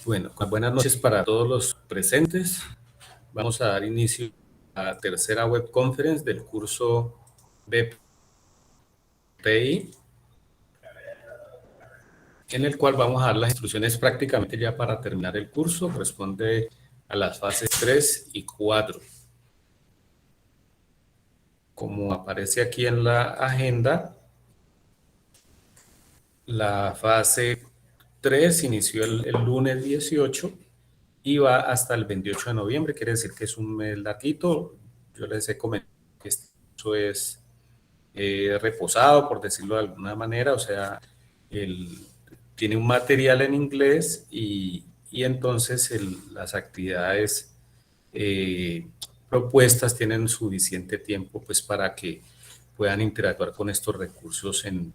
Bueno, buenas noches para todos los presentes. Vamos a dar inicio a la tercera web conference del curso BPI, en el cual vamos a dar las instrucciones prácticamente ya para terminar el curso. Corresponde a las fases 3 y 4. Como aparece aquí en la agenda, la fase 3 inició el lunes 18 y va hasta el 28 de noviembre, quiere decir que es un mes larguito. Yo les he comentado que esto es reposado, por decirlo de alguna manera, o sea, el, tiene un material en inglés y entonces las actividades propuestas tienen suficiente tiempo pues para que puedan interactuar con estos recursos en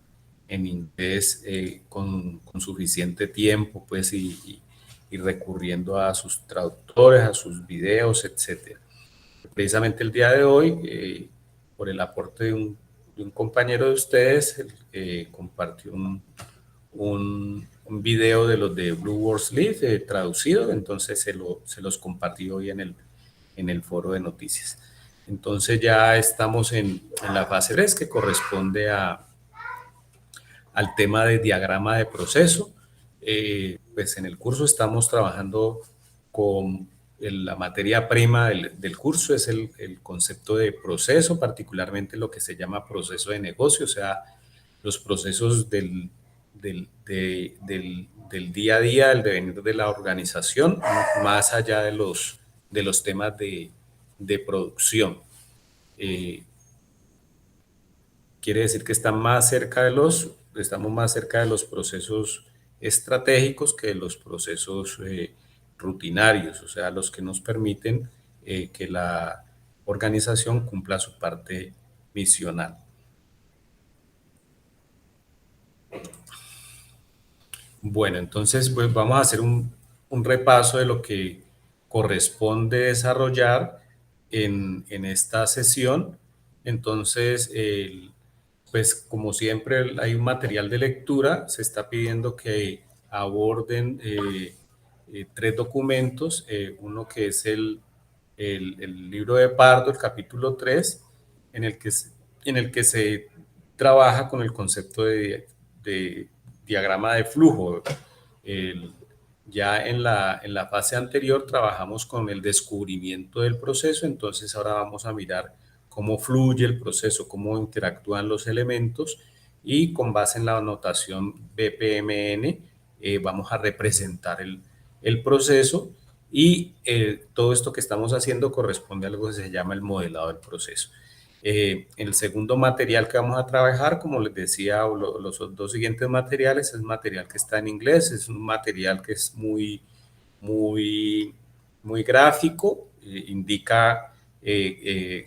inglés con suficiente tiempo pues y recurriendo a sus traductores, a sus videos, etcétera. Precisamente el día de hoy, por el aporte de un compañero de ustedes, compartió un video de los de Blue Words Live traducido, entonces se los compartí hoy en el foro de noticias. Entonces ya estamos en la fase 3 que corresponde al tema de diagrama de proceso. Pues en el curso estamos trabajando con la materia prima del curso, es el concepto de proceso, particularmente lo que se llama proceso de negocio, o sea, los procesos del día a día, del devenir de la organización, más allá de los temas de producción. Eh, Quiere decir que estamos más cerca de los procesos estratégicos que de los procesos rutinarios, o sea, los que nos permiten que la organización cumpla su parte misional. Bueno, entonces pues vamos a hacer un repaso de lo que corresponde desarrollar en esta sesión. Entonces, pues como siempre hay un material de lectura, se está pidiendo que aborden tres documentos, uno que es el libro de Pardo, el capítulo 3, en el que, en el que se trabaja con el concepto de diagrama de flujo. El, ya en la fase anterior trabajamos con el descubrimiento del proceso, entonces ahora vamos a mirar cómo fluye el proceso, cómo interactúan los elementos y con base en la notación BPMN vamos a representar el proceso y todo esto que estamos haciendo corresponde a algo que se llama el modelado del proceso. El segundo material que vamos a trabajar, como les decía, los dos siguientes materiales, es material que está en inglés, es un material que es muy gráfico, indica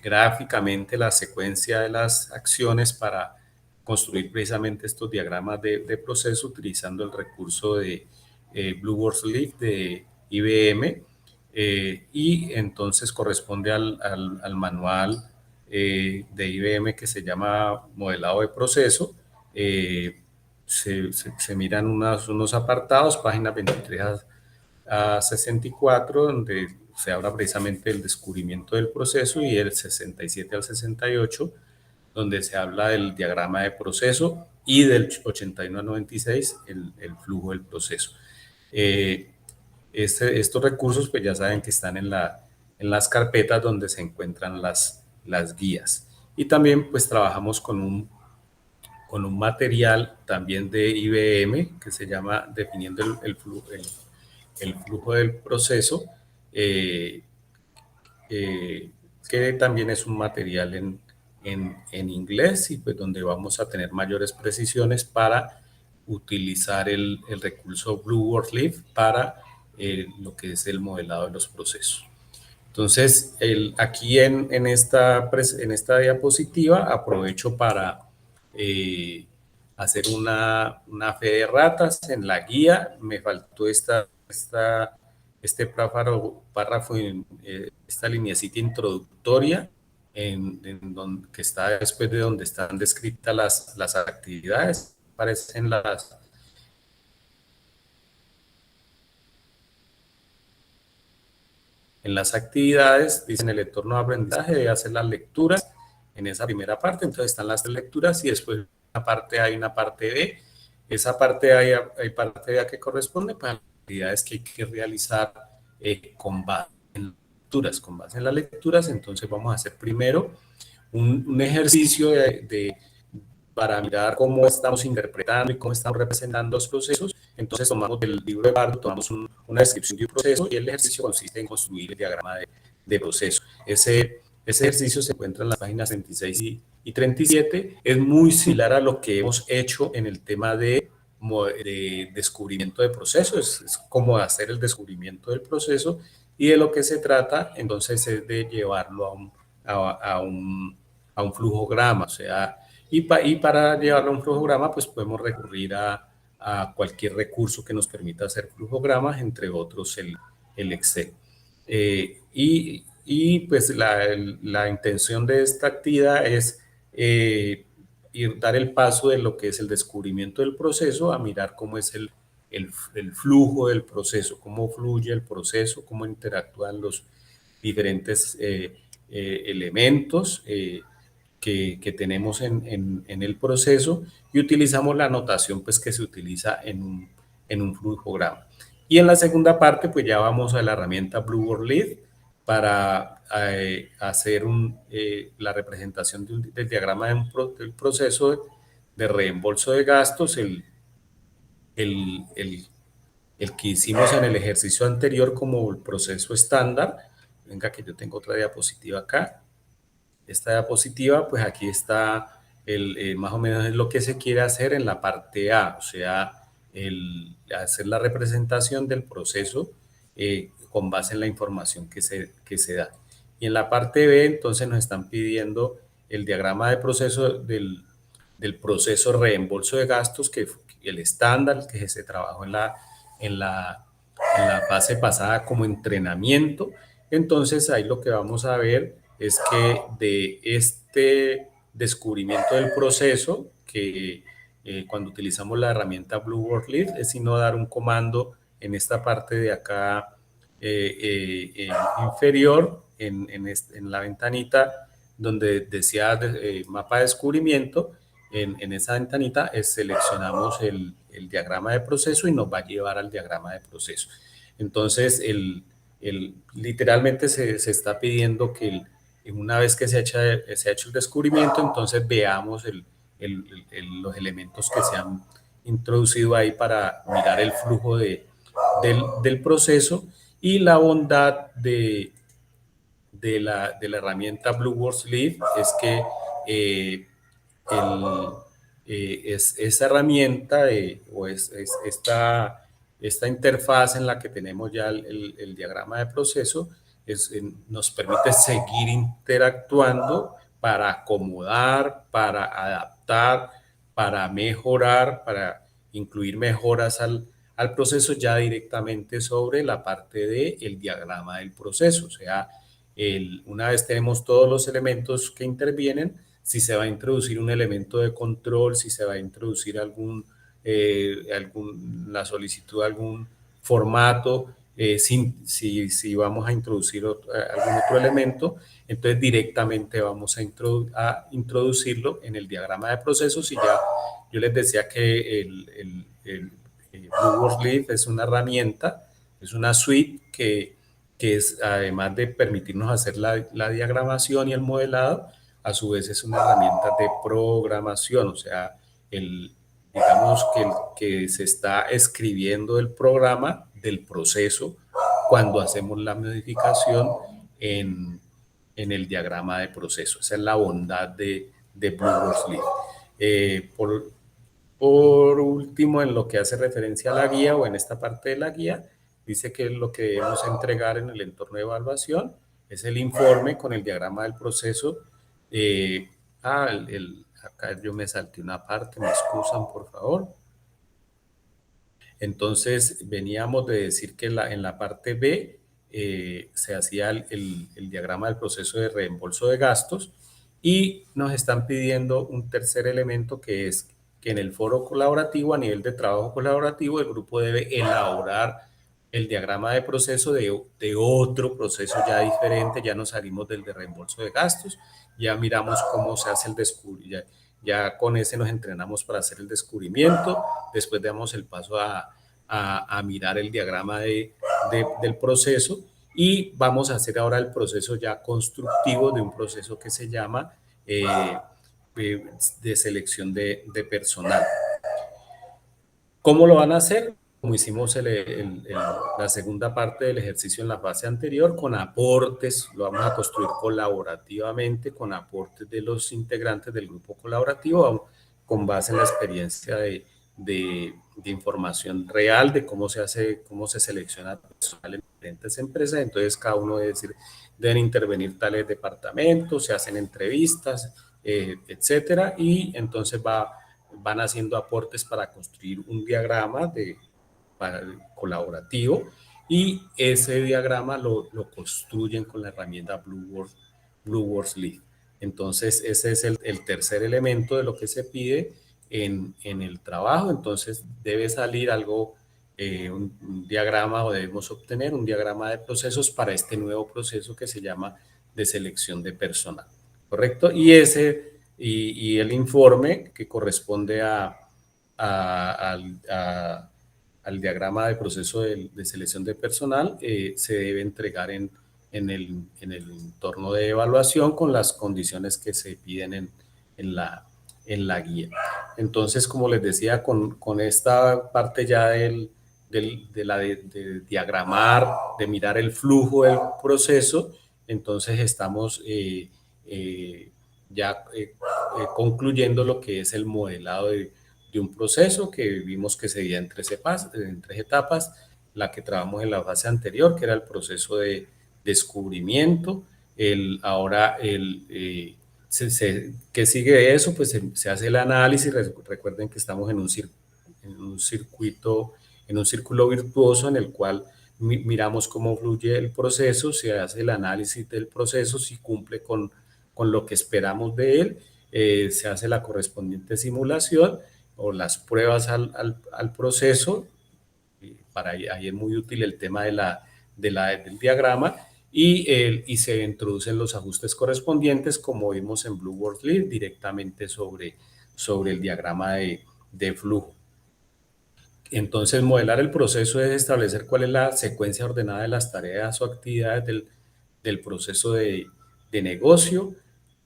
gráficamente la secuencia de las acciones para construir precisamente estos diagramas de proceso utilizando el recurso de Blue Words Live de IBM y entonces corresponde al manual de IBM que se llama modelado de proceso. Se miran unos apartados, páginas 23 a 64, donde se habla precisamente del descubrimiento del proceso, y el 67 al 68, donde se habla del diagrama de proceso, y del 81 al 96, el flujo del proceso. Estos recursos, pues ya saben que están en las carpetas donde se encuentran las guías. Y también, pues trabajamos con un material también de IBM que se llama Definiendo el flujo del proceso, eh, que también es un material en inglés y pues donde vamos a tener mayores precisiones para utilizar el recurso Blue World Live para lo que es el modelado de los procesos. Entonces, aquí en esta diapositiva aprovecho para hacer una fe de ratas. En la guía me faltó este párrafo esta lineacita introductoria que está después de donde están descritas las actividades. Aparecen En las actividades, dicen el entorno de aprendizaje debe hacer las lecturas en esa primera parte, entonces están las lecturas y después una parte A y una parte B. Esa parte A y parte B que corresponde pues, a las actividades que hay que realizar con base en las lecturas. Con base en las lecturas, entonces vamos a hacer primero un ejercicio para mirar cómo estamos interpretando y cómo estamos representando los procesos. Entonces tomamos del libro de Bardo, tomamos una descripción de un proceso y el ejercicio consiste en construir el diagrama de proceso. Ese ejercicio se encuentra en las páginas 36 y 37. Es muy similar a lo que hemos hecho en el tema de descubrimiento de procesos. Es como hacer el descubrimiento del proceso y de lo que se trata entonces es de llevarlo a un flujograma, o sea, y para llevarlo a un flujograma, pues podemos recurrir a cualquier recurso que nos permita hacer flujogramas, entre otros el Excel. Pues la intención de esta actividad es dar el paso de lo que es el descubrimiento del proceso a mirar cómo es el flujo del proceso, cómo fluye el proceso, cómo interactúan los diferentes elementos que tenemos en el proceso y utilizamos la notación pues, que se utiliza en un flujograma. Y en la segunda parte, pues ya vamos a la herramienta Blueboard Lead para hacer la representación del diagrama del proceso de reembolso de gastos, el, el, el que hicimos en el ejercicio anterior como el proceso estándar. Venga, que yo tengo otra diapositiva acá. Esta diapositiva, pues aquí está más o menos es lo que se quiere hacer en la parte A, o sea, hacer la representación del proceso con base en la información que se da. Y en la parte B, entonces nos están pidiendo el diagrama de proceso del proceso reembolso de gastos, que el estándar que se trabajó en la, en la fase pasada como entrenamiento. Entonces ahí lo que vamos a ver es que de este descubrimiento del proceso, que cuando utilizamos la herramienta Blueboard Lead, es sino dar un comando en esta parte de acá inferior, en la ventanita donde decía mapa de descubrimiento. En esa ventanita seleccionamos el diagrama de proceso y nos va a llevar al diagrama de proceso. Entonces, literalmente se está pidiendo que una vez que se ha hecho el descubrimiento, entonces veamos los elementos que se han introducido ahí para mirar el flujo del proceso. Y la bondad de la herramienta Blueboard Lead es que el, esa herramienta esta interfaz en la que tenemos ya el diagrama de proceso nos permite seguir interactuando para acomodar, para adaptar, para mejorar, para incluir mejoras al proceso ya directamente sobre la parte del diagrama del proceso. O sea, una vez tenemos todos los elementos que intervienen, si se va a introducir un elemento de control, si se va a introducir la solicitud de algún formato, si vamos a introducir algún otro elemento, entonces directamente vamos a introducirlo en el diagrama de procesos. Y ya yo les decía que el Blueboard Lead es una herramienta, es una suite que es, además de permitirnos hacer la diagramación y el modelado, a su vez es una herramienta de programación, o sea, digamos que se está escribiendo el programa del proceso cuando hacemos la modificación en el diagrama de proceso. Esa es la bondad de Blueboard Lead. Por último, en lo que hace referencia a la guía o en esta parte de la guía, dice que lo que debemos entregar en el entorno de evaluación es el informe con el diagrama del proceso. Acá yo me salté una parte, me excusan por favor. Entonces veníamos de decir que en la parte B se hacía el diagrama del proceso de reembolso de gastos y nos están pidiendo un tercer elemento, que es que en el foro colaborativo, a nivel de trabajo colaborativo, el grupo debe elaborar el diagrama de proceso de otro proceso ya diferente, ya nos salimos del de reembolso de gastos, ya miramos cómo se hace el descubrimiento, ya con ese nos entrenamos para hacer el descubrimiento, después damos el paso a mirar el diagrama del proceso y vamos a hacer ahora el proceso ya constructivo de un proceso que se llama de selección de personal. ¿Cómo lo van a hacer? Como hicimos la segunda parte del ejercicio en la fase anterior, con aportes, lo vamos a construir colaborativamente, con aportes de los integrantes del grupo colaborativo, con base en la experiencia de información real de cómo se hace, cómo se selecciona personal en diferentes empresas. Entonces, cada uno debe decir, deben intervenir tales departamentos, se hacen entrevistas, etcétera, y entonces van haciendo aportes para construir un diagrama colaborativo y ese diagrama lo construyen con la herramienta Blueworks Lead. Entonces, ese es el tercer elemento de lo que se pide en el trabajo. Entonces, debe salir algo, un diagrama o debemos obtener un diagrama de procesos para este nuevo proceso que se llama de selección de personal. ¿Correcto? Y el informe que corresponde a, a, al diagrama de proceso de selección de personal se debe entregar en el entorno de evaluación con las condiciones que se piden en la guía. Entonces, como les decía, con esta parte ya de diagramar, de mirar el flujo del proceso, entonces estamos ya concluyendo lo que es el modelado de un proceso que vimos que se divide en tres etapas, la que trabajamos en la fase anterior, que era el proceso de descubrimiento, ahora ¿qué sigue de eso? Pues se hace el análisis, recuerden que estamos en un circuito, en un círculo virtuoso en el cual miramos cómo fluye el proceso, se hace el análisis del proceso, si cumple con lo que esperamos de él, se hace la correspondiente simulación o las pruebas al proceso, para ahí es muy útil el tema del diagrama, y se introducen los ajustes correspondientes, como vimos en Blueworks Lead, directamente sobre el diagrama de flujo. Entonces, modelar el proceso es establecer cuál es la secuencia ordenada de las tareas o actividades del proceso de negocio.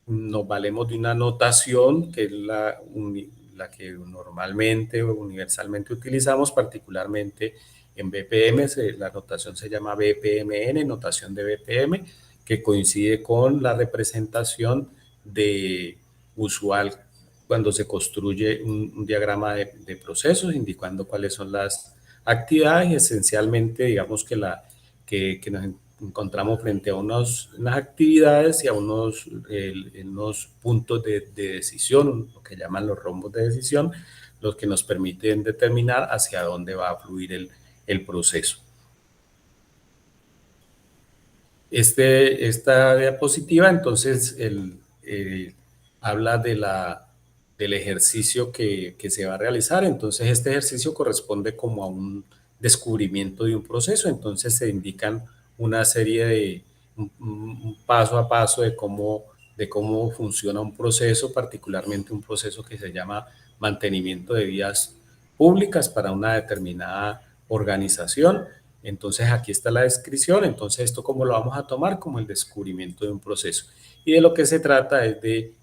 Nos valemos de una notación que es la que normalmente o universalmente utilizamos, particularmente en BPM. La notación se llama BPMN, notación de BPM, que coincide con la representación de usual cuando se construye un diagrama de procesos, indicando cuáles son las actividades y esencialmente, digamos que nos encontramos frente a unas actividades y a unos puntos de decisión, lo que llaman los rombos de decisión, los que nos permiten determinar hacia dónde va a fluir el proceso. Esta diapositiva, entonces, habla del ejercicio que se va a realizar. Entonces, este ejercicio corresponde como a un descubrimiento de un proceso. Entonces, se indican una serie un paso a paso de cómo funciona un proceso, particularmente un proceso que se llama mantenimiento de vías públicas para una determinada organización. Entonces aquí está la descripción. Entonces esto cómo lo vamos a tomar como el descubrimiento de un proceso. Y de lo que se trata es de,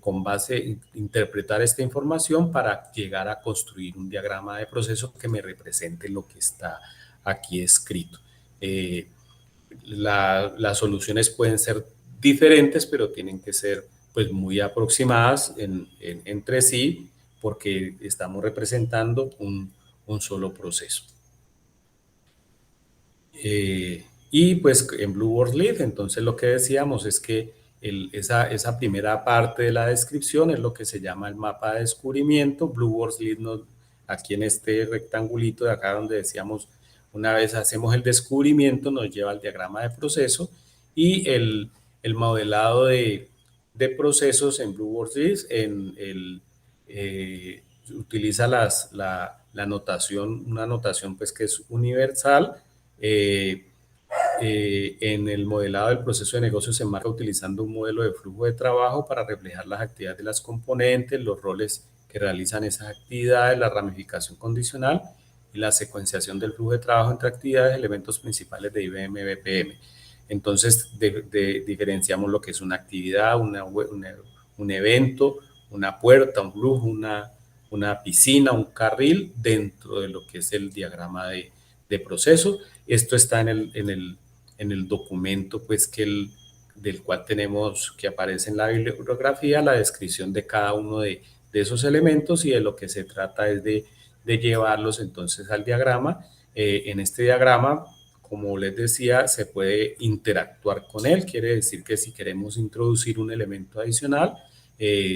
con base, interpretar esta información para llegar a construir un diagrama de proceso que me represente lo que está aquí escrito. Las soluciones pueden ser diferentes, pero tienen que ser pues muy aproximadas entre sí, porque estamos representando un solo proceso. Y pues en Blueworks Lead, entonces lo que decíamos es que esa primera parte de la descripción es lo que se llama el mapa de descubrimiento. Blueworks Lead aquí en este rectangulito de acá donde decíamos, una vez hacemos el descubrimiento, nos lleva al diagrama de proceso, y el modelado de procesos en Blueworks Lead utiliza una notación pues que es universal, En el modelado del proceso de negocio se enmarca utilizando un modelo de flujo de trabajo para reflejar las actividades de las componentes, los roles que realizan esas actividades, la ramificación condicional y la secuenciación del flujo de trabajo entre actividades, elementos principales de IBM BPM. Entonces, diferenciamos lo que es una actividad, un evento, una puerta, un flujo, una piscina, un carril dentro de lo que es el diagrama de proceso. Esto está en el documento pues del cual tenemos que aparece en la bibliografía la descripción de cada uno de esos elementos, y de lo que se trata es de llevarlos entonces al diagrama. En este diagrama, como les decía, se puede interactuar con él. Quiere decir que si queremos introducir un elemento adicional,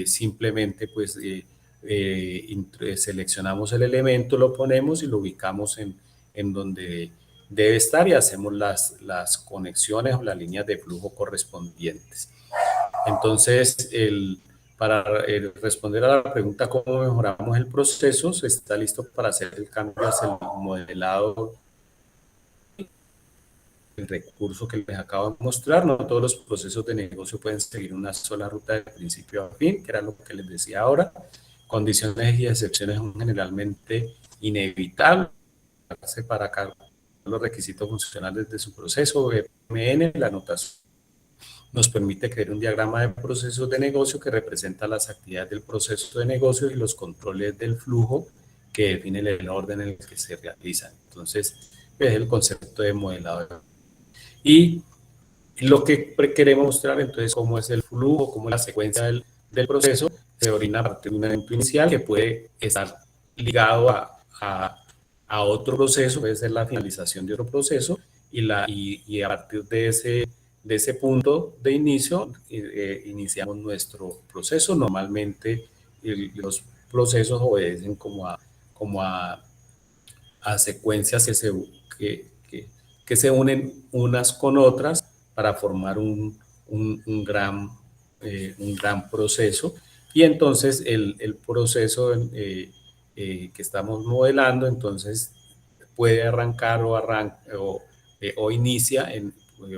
simplemente pues seleccionamos el elemento, lo ponemos y lo ubicamos en donde debe estar, y hacemos las conexiones o las líneas de flujo correspondientes. Entonces, para responder a la pregunta cómo mejoramos el proceso, se está listo para hacer el cambio hacia el modelado, el recurso que les acabo de mostrar. No todos los procesos de negocio pueden seguir una sola ruta de principio a fin, que era lo que les decía ahora. Condiciones y excepciones son generalmente inevitables para cada los requisitos funcionales de su proceso. BPMN, la notación, nos permite crear un diagrama de procesos de negocio que representa las actividades del proceso de negocio y los controles del flujo que definen el orden en el que se realizan. Entonces, es el concepto de modelado. Y lo que queremos mostrar entonces cómo es el flujo, cómo es la secuencia del proceso, se orina a partir de un evento inicial que puede estar ligado a otro proceso, puede ser la finalización de otro proceso, y a partir de ese punto de inicio iniciamos nuestro proceso. Normalmente los procesos obedecen como a secuencias que se unen unas con otras para formar un gran proceso. Y entonces el proceso que estamos modelando entonces puede arrancar o inicia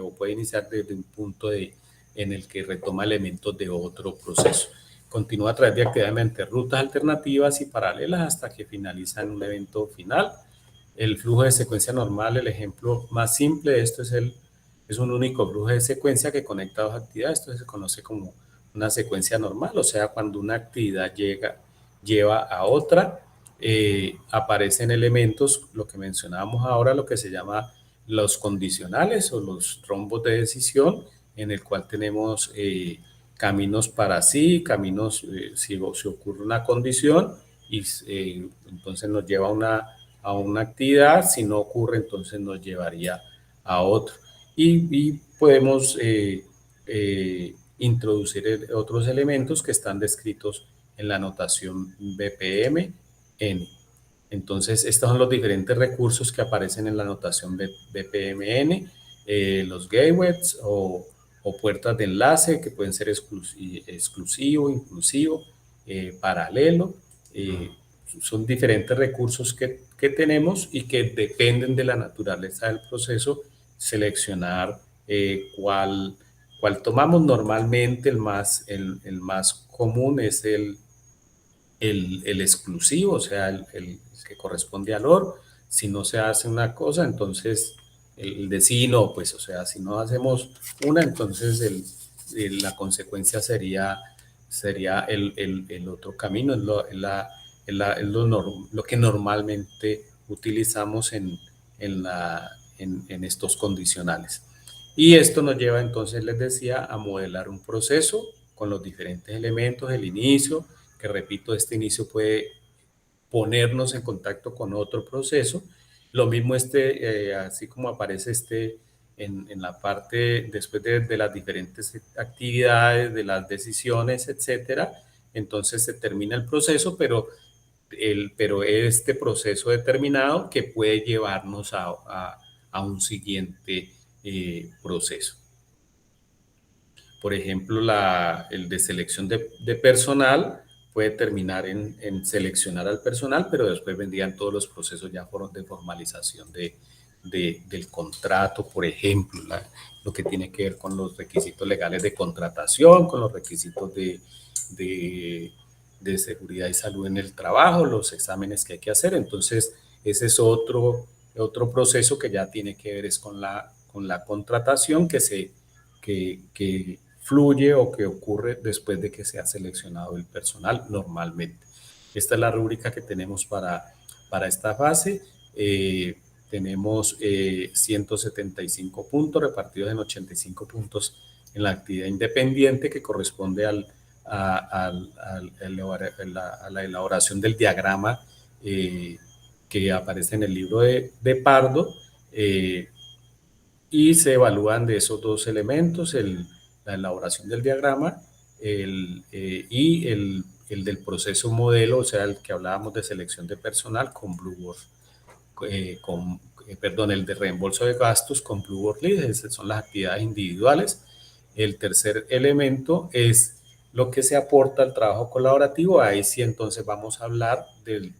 o puede iniciar desde un punto en el que retoma elementos de otro proceso. Continúa a través de actividades mediante rutas alternativas y paralelas hasta que finaliza en un evento final. El flujo de secuencia normal, el ejemplo más simple de esto es un único flujo de secuencia que conecta dos actividades. Esto se conoce como una secuencia normal, o sea, cuando una actividad lleva a otra, aparecen elementos, lo que mencionábamos ahora, lo que se llama los condicionales o los rombos de decisión, en el cual tenemos caminos para sí, caminos si ocurre una condición, y entonces nos lleva a una actividad. Si no ocurre, entonces nos llevaría a otro. Y podemos introducir otros elementos que están descritos en la notación BPMN. Entonces, estos son los diferentes recursos que aparecen en la notación BPMN, los gateways o puertas de enlace, que pueden ser exclusivo, inclusivo, paralelo. Son diferentes recursos que tenemos y que dependen de la naturaleza del proceso, seleccionar cuál tomamos. Normalmente el más común es el exclusivo, o sea, el que corresponde al OR. Si no se hace una cosa, entonces el de sí no, pues, o sea, si no hacemos una, entonces la consecuencia sería el otro camino. Es lo que normalmente utilizamos en estos condicionales. Y esto nos lleva entonces, les decía, a modelar un proceso con los diferentes elementos, el inicio, que repito, este inicio puede ponernos en contacto con otro proceso. Lo mismo así como aparece en la parte después de las diferentes actividades, de las decisiones, etcétera. Entonces se termina el proceso, pero este proceso determinado que puede llevarnos a un siguiente proceso. Por ejemplo, el de selección de personal puede terminar en seleccionar al personal, pero después vendrían todos los procesos ya de formalización del contrato, por ejemplo, lo que tiene que ver con los requisitos legales de contratación, con los requisitos de, de seguridad y salud en el trabajo, los exámenes que hay que hacer. Entonces, ese es otro proceso que ya tiene que ver es con la contratación que fluye o que ocurre después de que se ha seleccionado el personal normalmente. Esta es la rúbrica que tenemos para esta fase. Tenemos 175 puntos repartidos en 85 puntos en la actividad independiente que corresponde a la elaboración del diagrama que aparece en el libro de Pardo, y se evalúan de esos dos elementos, la elaboración del diagrama y el del proceso modelo, o sea, el que hablábamos de selección de personal con Blueboard, perdón, el de reembolso de gastos con Blueboard Lead. Esas son las actividades individuales. El tercer elemento es lo que se aporta al trabajo colaborativo. Ahí sí entonces vamos a hablar del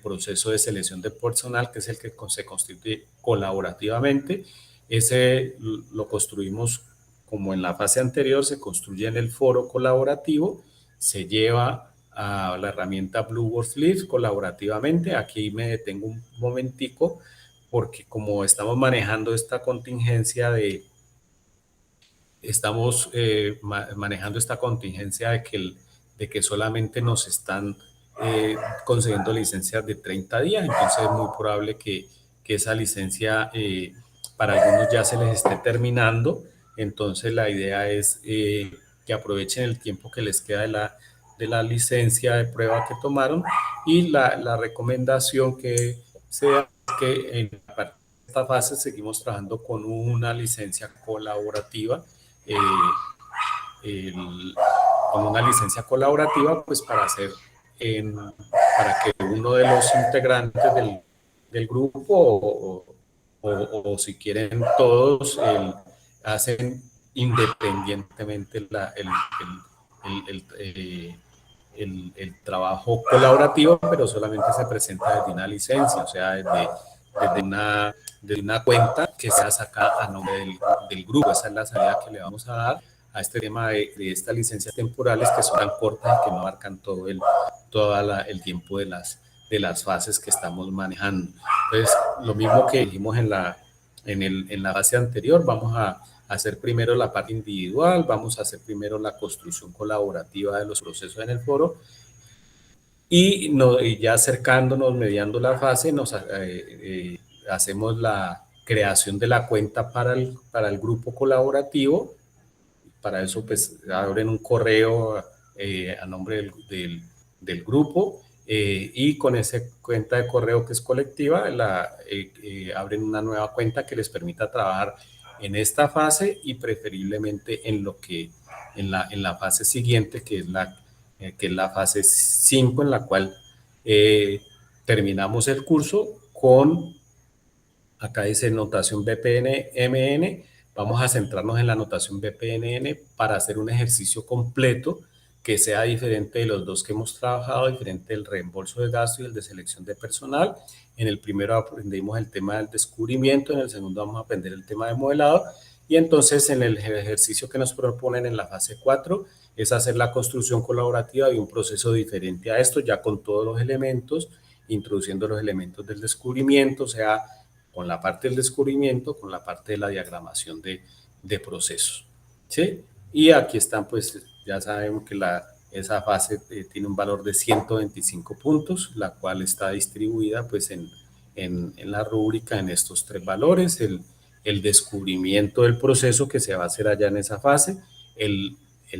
proceso de selección de personal, que es el que se constituye colaborativamente. Ese lo construimos como en la fase anterior, se construye en el foro colaborativo, se lleva a la herramienta Blueboard Leaf colaborativamente. Aquí me detengo un momentico porque como estamos manejando esta contingencia manejando esta contingencia de que solamente nos están concediendo licencias de 30 días, entonces es muy probable que esa licencia para algunos ya se les esté terminando. Entonces la idea es que aprovechen el tiempo que les queda de la licencia de prueba que tomaron, y la recomendación que se da es que en esta fase seguimos trabajando con una licencia colaborativa, eh, el, con una licencia colaborativa, pues para que uno de los integrantes del grupo o si quieren todos, hacen independientemente el trabajo colaborativo, pero solamente se presenta desde una licencia, o sea, desde una cuenta que sea sacada a nombre del grupo. Esa es la salida que le vamos a dar a este tema de estas licencias temporales que son tan cortas y que no abarcan todo el tiempo de las fases que estamos manejando. Entonces, lo mismo que dijimos en la fase anterior, vamos a hacer primero la parte individual, vamos a hacer primero la construcción colaborativa de los procesos en el foro, y ya acercándonos, mediando la fase, hacemos la creación de la cuenta para el grupo colaborativo. Para eso, pues, abren un correo a nombre del grupo, y con esa cuenta de correo que es colectiva, abren una nueva cuenta que les permita trabajar en esta fase y preferiblemente en la fase siguiente, que es la fase 5, en la cual terminamos el curso con, acá dice notación BPN-MN. Vamos a centrarnos en la notación BPNN para hacer un ejercicio completo que sea diferente de los dos que hemos trabajado, diferente del reembolso de gastos y el de selección de personal. En el primero aprendimos el tema del descubrimiento, en el segundo vamos a aprender el tema de modelado, y entonces en el ejercicio que nos proponen en la fase 4 es hacer la construcción colaborativa de un proceso diferente a esto, ya con todos los elementos, introduciendo los elementos del descubrimiento, o sea, con la parte del descubrimiento, con la parte de la diagramación de procesos, ¿sí? Y aquí están, pues, ya sabemos que esa fase tiene un valor de 125 puntos, la cual está distribuida, pues, en la rúbrica en estos tres valores: el descubrimiento del proceso que se va a hacer allá en esa fase, el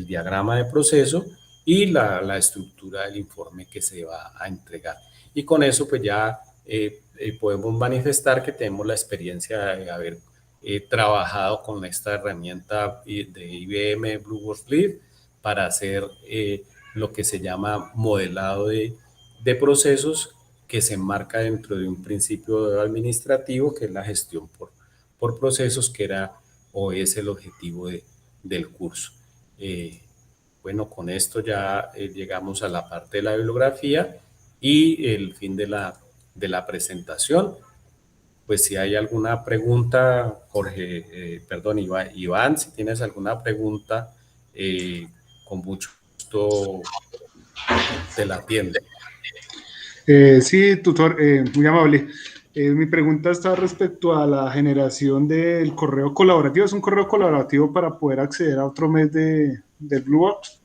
diagrama de proceso y la estructura del informe que se va a entregar. Y con eso, pues, ya podemos manifestar que tenemos la experiencia de haber trabajado con esta herramienta de IBM Blueboard Leaf para hacer lo que se llama modelado de procesos, que se enmarca dentro de un principio administrativo que es la gestión por procesos, que era o es el objetivo del curso. Bueno, con esto ya llegamos a la parte de la bibliografía y el fin de la presentación. pues si hay alguna pregunta, Jorge, perdón, Iván, si tienes alguna pregunta, con mucho gusto te la atiendo. Sí, tutor, muy amable. Mi pregunta está respecto a la generación del correo colaborativo. Es un correo colaborativo para poder acceder a otro mes del Bluebox.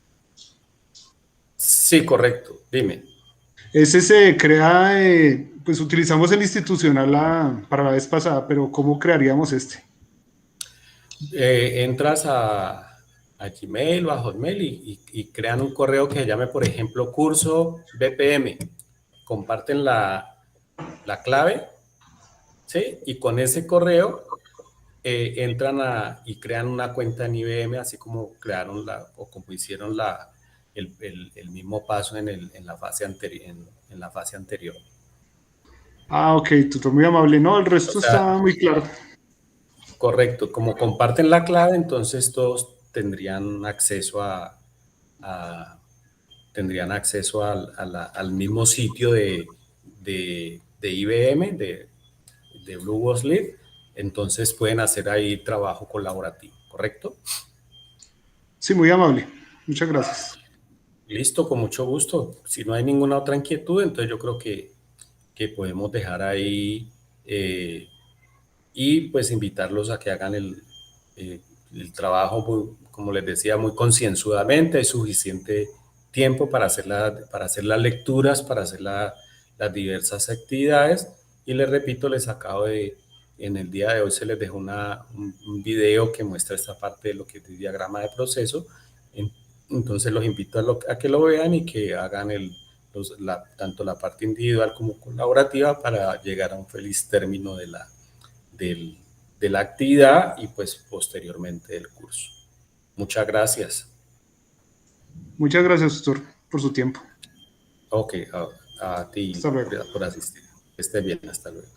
Sí, correcto, dime. Ese se crea, pues utilizamos el institucional para la vez pasada, pero ¿cómo crearíamos este? Entras a Gmail o a Hotmail y crean un correo que se llame, por ejemplo, curso BPM. Comparten la clave, ¿sí? Y con ese correo entran y crean una cuenta en IBM, así como crearon o como hicieron el mismo paso en la fase anterior. En la fase anterior. Ah, ok, tutor, muy amable. No, el O resto está sea, muy claro. correcto, como comparten la clave, entonces todos tendrían acceso a- tendrían acceso al mismo sitio de IBM, de Blue Box Lead, entonces pueden hacer ahí trabajo colaborativo, ¿correcto? Sí, muy amable. Muchas gracias. Listo, con mucho gusto. Si no hay ninguna otra inquietud, entonces yo creo que podemos dejar ahí eh, y pues invitarlos a que hagan eh, el trabajo, como les decía, muy concienzudamente. Hay suficiente tiempo para hacer las lecturas, para hacer las diversas actividades. Y les repito, en el día de hoy se les dejó un video que muestra esta parte de lo que es el diagrama de proceso. En- Entonces los invito a que lo vean y que hagan tanto la parte individual como colaborativa para llegar a un feliz término del- de la actividad y pues posteriormente del curso. Muchas gracias. Muchas gracias, tutor, por su tiempo. Ok, a ti Hasta luego. por asistir. Que esté bien, hasta luego.